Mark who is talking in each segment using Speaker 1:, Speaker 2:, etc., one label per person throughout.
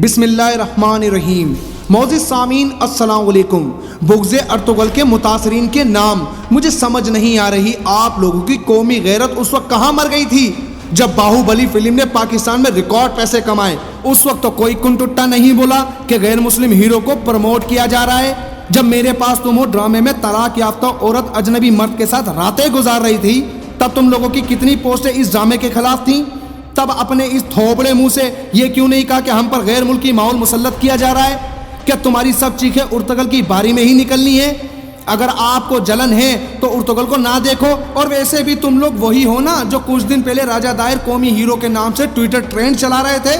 Speaker 1: بسم اللہ الرحمن الرحیم۔ معزز سامعین السلام علیکم۔ بغض ارطغرل کے متاثرین کے نام مجھے سمجھ نہیں آ رہی آپ لوگوں کی قومی غیرت اس وقت کہاں مر گئی تھی جب باہوبلی فلم نے پاکستان میں ریکارڈ پیسے کمائے؟ اس وقت تو کوئی کنٹٹا نہیں بولا کہ غیر مسلم ہیرو کو پروموٹ کیا جا رہا ہے۔ جب میرے پاس تم ہو ڈرامے میں طلاق یافتہ عورت اجنبی مرد کے ساتھ راتیں گزار رہی تھی، تب تم لوگوں کی کتنی پوسٹیں اس ڈرامے کے خلاف تھیں؟ تب اپنے اس تھوبڑے منہ سے یہ کیوں نہیں کہا کہ ہم پر غیر ملکی ماحول مسلط کیا جا رہا ہے؟ کیا تمہاری سب چیخیں ارطغرل کی باری میں ہی نکلنی ہے؟ اگر آپ کو جلن ہے تو ارطغرل کو نہ دیکھو۔ اور ویسے بھی تم لوگ وہی ہو نا جو کچھ دن پہلے راجہ دائر قومی ہیرو کے نام سے ٹویٹر ٹرینڈ چلا رہے تھے۔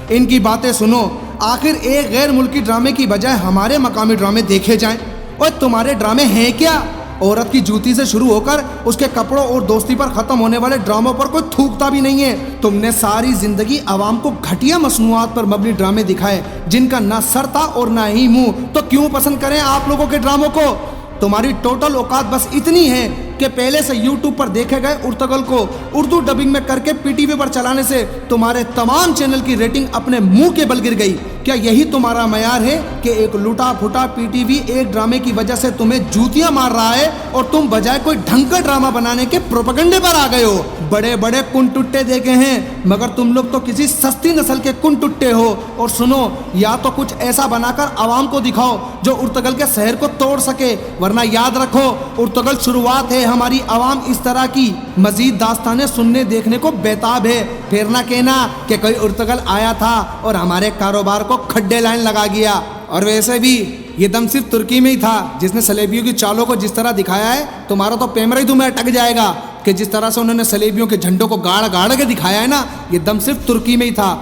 Speaker 1: ان کی باتیں سنو، آخر ایک غیر ملکی ڈرامے کی بجائے ہمارے مقامی ڈرامے دیکھے جائیں۔ اور تمہارے ڈرامے ہیں کیا؟ عورت کی جوتی سے شروع ہو کر اس کے کپڑوں اور دوستی پر ختم ہونے والے ڈراموں پر کوئی تھوکتا بھی نہیں ہے۔ تم نے ساری زندگی عوام کو گھٹیا مصنوعات پر مبنی ڈرامے دکھائے جن کا نہ سر تھا اور نہ ہی منہ، تو کیوں پسند کریں آپ لوگوں کے ڈراموں کو؟ تمہاری ٹوٹل اوقات بس اتنی ہے کہ پہلے سے یوٹیوب پر دیکھے گئے ارطغرل کو اردو ڈبنگ میں کر کے پی ٹی وی پر چلانے سے تمہارے تمام چینل کی ریٹنگ اپنے منہ کے بل گر گئی۔ کیا یہی تمہارا معیار ہے کہ ایک لوٹا پھوٹا پی ٹی وی ایک ڈرامے کی وجہ سے تمہیں جوتیاں مار رہا ہے اور تم بجائے کوئی ڈھنگ کا ڈرامہ بنانے کے پروپیگنڈے پر آ گئے ہو؟ بڑے بڑے کنٹٹے دیکھے ہیں مگر تم لوگ تو کسی سستی نسل کے کنٹٹے ہو۔ اور سنو، یا تو کچھ ایسا بنا کر عوام کو دکھاؤ جو ارطغرل کے شہر کو توڑ سکے، ورنہ یاد رکھو ارطغرل شروعات ہے، ہماری عوام اس طرح کی مزید داستانیں سننے دیکھنے کو بیتاب ہے۔ پھر نہ کہنا کہ کوئی ارطغرل آیا تھا اور ہمارے کاروبار کو کھڈے لائن لگا گیا۔ اور ویسے بھی یہ دم صرف ترکی میں ہی تھا جس نے سلیبیوں کی چالوں کو جس طرح دکھایا ہے، تمہارا تو پیمرا ہی تمہیں اٹک جائے گا کہ جس طرح سے انہوں نے سلیبیوں کے جھنڈوں کو گاڑ گاڑ کے دکھایا ہے نا، یہ دم صرف ترکی میں ہی تھا۔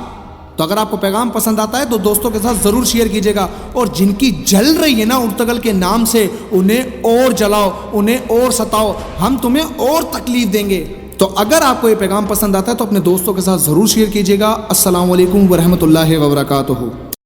Speaker 1: تو اگر آپ کو پیغام پسند آتا ہے تو دوستوں کے ساتھ ضرور شیئر کیجیے گا، اور جن کی جل رہی ہے نا ارطغرل کے نام سے انہیں اور جلاؤ، انہیں اور ستاؤ، ہم تمہیں اور تکلیف دیں گے۔ تو اگر آپ کو یہ پیغام پسند آتا ہے تو اپنے دوستوں کے ساتھ ضرور شیئر کیجیے گا۔ السلام علیکم ورحمۃ اللہ وبرکاتہ۔